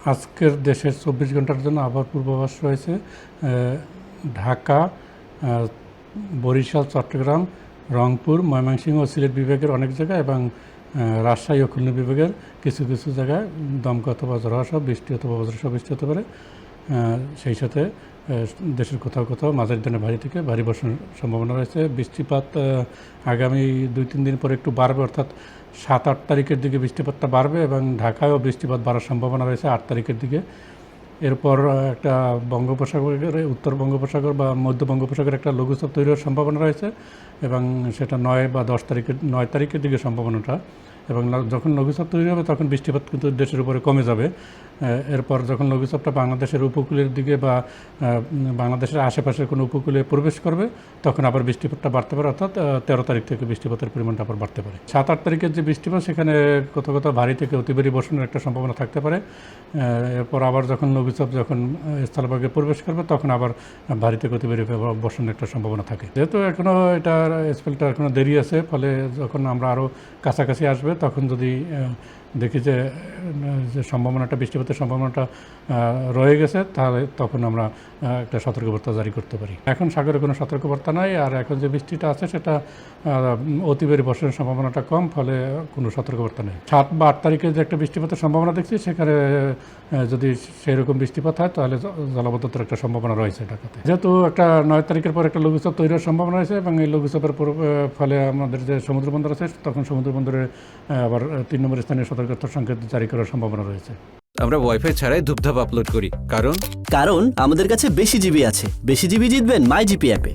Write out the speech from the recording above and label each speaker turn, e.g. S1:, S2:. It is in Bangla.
S1: আজকের দেশের ২৪ ঘন্টার জন্য আবহাওয়ার পূর্বাভাস রয়েছে ঢাকা, বরিশাল, চট্টগ্রাম, রংপুর, ময়মনসিংহ ও সিলেট বিভাগের অনেক জায়গায় এবং রাজশাহী ও খুলনা বিভাগের কিছু কিছু জায়গায় দমকা অথবা ঝড় সহ বৃষ্টি অথবা বজ্রসহ বৃষ্টি হতে পারে। সেই সাথে দেশের কোথাও কোথাও মাঝারি ধরনের ভারী থেকে ভারী বর্ষণের সম্ভাবনা রয়েছে। বৃষ্টিপাত আগামী ২-৩ দিন পরে একটু বাড়বে, অর্থাৎ ৭-৮ তারিখের দিকে বৃষ্টিপাতটা বাড়বে এবং ঢাকায়ও বৃষ্টিপাত বাড়ার সম্ভাবনা রয়েছে ৮ তারিখের দিকে। এরপর একটা বঙ্গোপসাগরের উত্তর বঙ্গোপসাগর বা মধ্য বঙ্গোপসাগরের একটা লঘুচাপ তৈরি হওয়ার সম্ভাবনা রয়েছে এবং সেটা ৯ তারিখের দিকে সম্ভাবনাটা। এবং যখন লঘুচাপ তৈরি হবে তখন বৃষ্টিপাত কিন্তু দেশের উপরে কমে যাবে। এরপর যখন লঘুচাপটা বাংলাদেশের উপকূলের দিকে বা বাংলাদেশের আশেপাশের কোনো উপকূলে প্রবেশ করবে তখন আবার বৃষ্টিপাতটা বাড়তে পারে, অর্থাৎ ১৩ তারিখ থেকে বৃষ্টিপাতের পরিমাণটা আবার বাড়তে পারে। ৭-৮ তারিখের যে বৃষ্টিপাত সেখানে কোথাও কোথাও ভারী থেকে অতি ভারী বর্ষণের একটা সম্ভাবনা থাকতে পারে। এরপর আবার যখন লঘুচাপ যখন স্থলভাগে প্রবেশ করবে তখন আবার ভারী থেকে অতি ভারী বর্ষণের একটা সম্ভাবনা থাকে। যেহেতু এখনও এটার স্পেলটা এখনও দেরি আছে, ফলে যখন আমরা আরও কাছাকাছি আসবে তখন যদি দেখি যে সম্ভাবনাটা বৃষ্টিপাতের সম্ভাবনাটা রয়ে গেছে তাহলে তখন আমরা একটা সতর্কবার্তা জারি করতে পারি। এখন সাগরে কোনো সতর্কবার্তা নাই, আর এখন যে বৃষ্টিটা আছে সেটা অতিবেরি বর্ষণের সম্ভাবনাটা কম, ফলে কোনো সতর্কবার্তা নেই। ৭ বা ৮ তারিখে যে একটা বৃষ্টিপাতের সম্ভাবনা দেখছি সেখানে যদি সেই রকম বৃষ্টিপাত হয় তাহলে জলাবদ্ধতার একটা সম্ভাবনা রয়েছে ঢাকাতে। যেহেতু একটা ৯ তারিখের পর একটা লঘুচাপ তৈরি হওয়ার সম্ভাবনা রয়েছে এবং এই লঘুচাপের ফলে আমাদের যে সমুদ্র বন্দর আছে তখন সমুদ্র বন্দরে আবার ৩ নম্বর স্থানীয় সতর্কতার সংকেত জারি করার সম্ভাবনা রয়েছে।
S2: আমরা ওয়াইফাই ছাড়াই ধূপধাপ আপলোড করি, কারণ
S3: আমাদের কাছে বেশি জিবি আছে। বেশি জিবি জিতবেন মাই জিপি অ্যাপে।